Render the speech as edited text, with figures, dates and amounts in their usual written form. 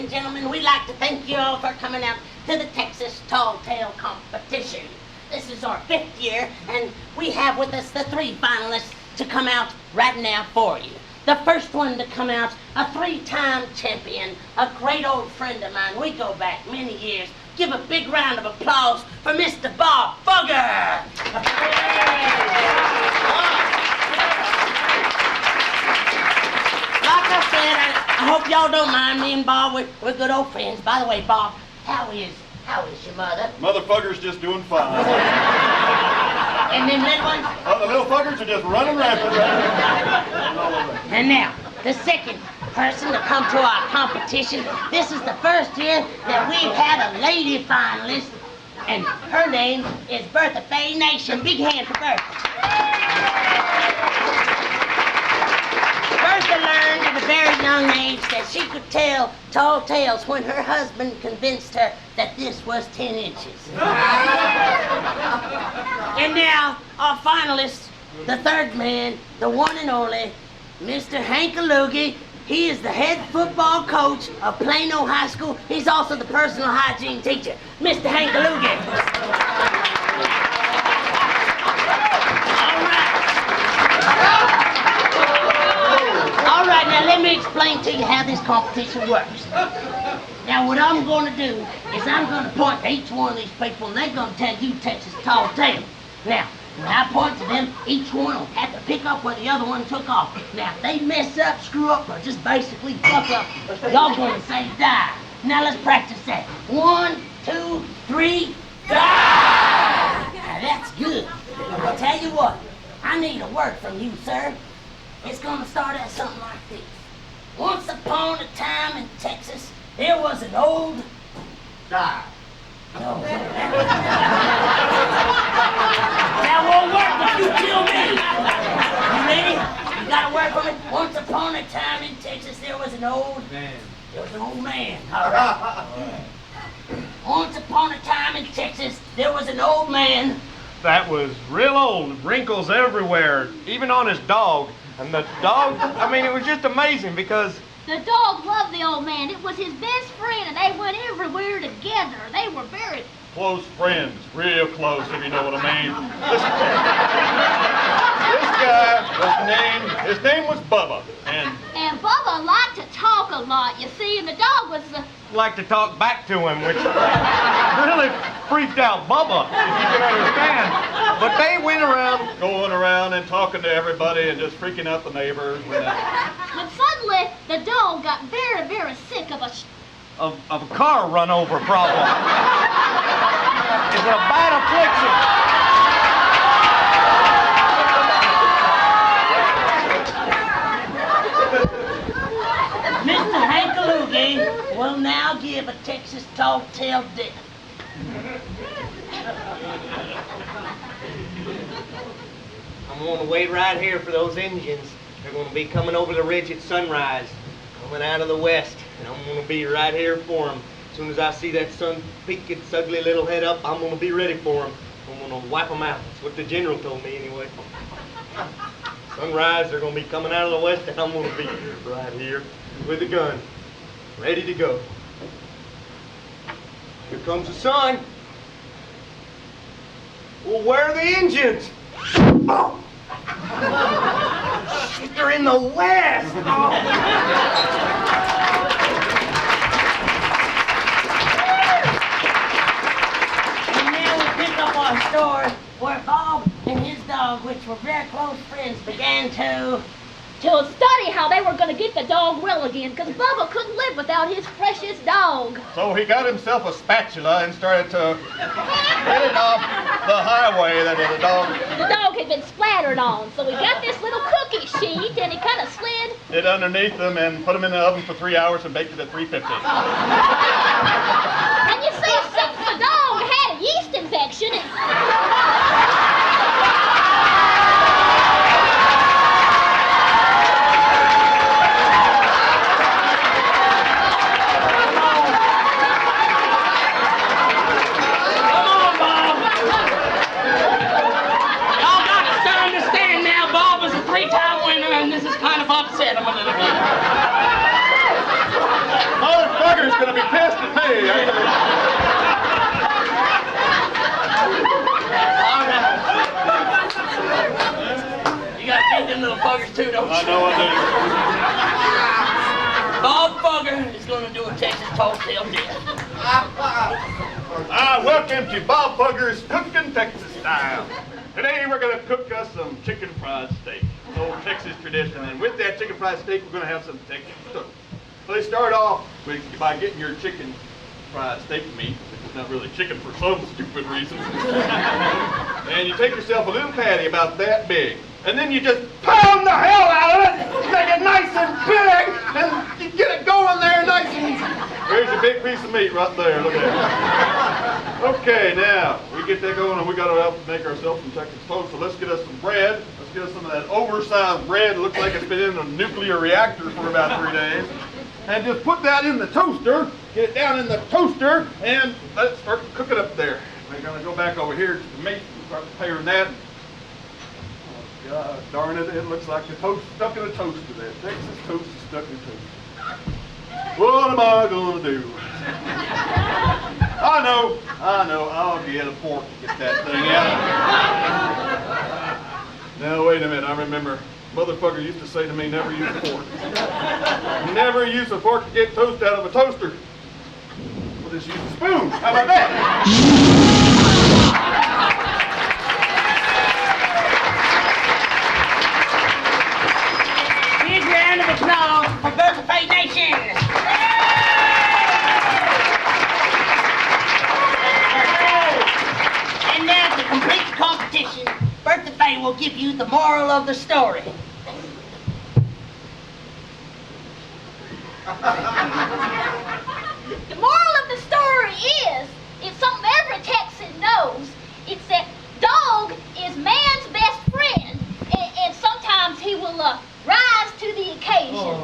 and gentlemen, we'd like to thank you all for coming out to the Texas Tall Tale Competition. This is our 5th year, and we have with us the 3 finalists to come out right now for you. The first one to come out, a 3-time champion, a great old friend of mine. We go back many years. Give a big round of applause for Mr. Bob Fugger. Like I said, I hope y'all don't mind me and Bob. We're good old friends. By the way, Bob, how is your mother? Mother Fugger's just doing fine. And them little ones? Oh, the little Fuggers are just running rampant. And now, the second person to come to our competition. This is the first year that we've had a lady finalist, and her name is Bertha Faye Nation. Big hand for Bertha. Bertha learned at a very young age that she could tell tall tales when her husband convinced her that this was 10 inches. And now, our finalist, the third man, the one and only, Mr. Hankaloogie. He is the head football coach of Plano High School. He's also the personal hygiene teacher, Mr. Hankaloogie. All right, now let me explain to you how this competition works. Now, what I'm going to do is I'm going to point to each one of these people, and they're going to tell you Texas Tall Tale. Now, when I point to them, each one will have to pick up where the other one took off. Now, if they mess up, screw up, or just basically fuck up, y'all going to say die. Now, let's practice that. 1, 2, 3, die! Now, that's good. I'll tell you what, I need a word from you, sir. It's going to start out something like this. Once upon a time in Texas, there was an old... Die. No. That won't work if you kill me. You ready? You got a word for me? Once upon a time in Texas, there was an old man. There was an old man. All right. Once upon a time in Texas, there was an old man. That was real old, wrinkles everywhere, even on his dog. And the dog, I mean, it was just amazing because... The dog loved the old man. It was his best friend, and they went everywhere together. They were very... Close friends, real close, if you know what I mean. This guy, his name was Bubba, and Bubba liked to talk a lot, you see, and the dog was... Like to talk back to him, which really freaked out Bubba, if you can understand. But they went around, going around and talking to everybody and just freaking out the neighbors. But suddenly, the dog got very, very sick of a car run over problem. It's a bad affliction. Mr. Hankaloogie will now give a Texas Tall Tale death. I'm going to wait right here for those engines. They're going to be coming over the ridge at sunrise, coming out of the west, and I'm going to be right here for them. As soon as I see that sun peek its ugly little head up, I'm going to be ready for them. I'm going to wipe them out. That's what the general told me anyway. Sunrise, they're going to be coming out of the west, and I'm going to be right here with the gun, ready to go. Here comes the sun. Well, where are the engines? Oh! Shit, they're in the west! Oh. And now we pick up our story where Bob and his dog, which were very close friends, began to study how they were going to get the dog well again, because Bubba couldn't live without his precious dog. So he got himself a spatula and started to get it off the highway that the dog had been splattered on. So he got this little cookie sheet and he kind of slid it underneath them and put them in the oven for 3 hours and baked it at 350. And you see, since the dog had a yeast infection, this is kind of upset him a little bit. Motherfuckers me. All right. You gotta feed them little buggers too, don't you? I know I Bob Fugger is gonna do a Texas tall-tale dish. welcome to Bob Fugger's Cookin' Texas Style. Today we're gonna cook us some chicken fried steak. It's old Texas tradition, and with that chicken fried steak, we're gonna have some Texas toast. So they start off by getting your chicken fried steak meat, which is not really chicken for some stupid reason. And you take yourself a little patty about that big, and then you just pound the hell out of it, make it nice and big, and you get it going there nice and... There's your big piece of meat right there, look at that. Okay, now, we get that going, and we gotta make ourselves some Texas toast, so let's get us some bread. Let's get us some of that oversized bread. It looks like it's been in a nuclear reactor for about 3 days. And just put that in the toaster, get it down in the toaster, and let it start cooking up there. We're gonna go back over here to the meat and start preparing that. Oh God darn it, it looks like the toast stuck in a toaster there. Texas toast is stuck in a toaster. What am I gonna do? I know, I'll get a fork to get that thing out. Now wait a minute, I remember motherfucker used to say to me, never use a fork. Never use a fork to get toast out of a toaster. We'll just use a spoon. How about that? Big round of applause for Bertha Faye Nation. And now to complete the competition, Bertha Faye will give you the moral of the story. The moral of the story is, it's something every Texan knows. It's that dog is man's best friend, and sometimes he will rise to the occasion.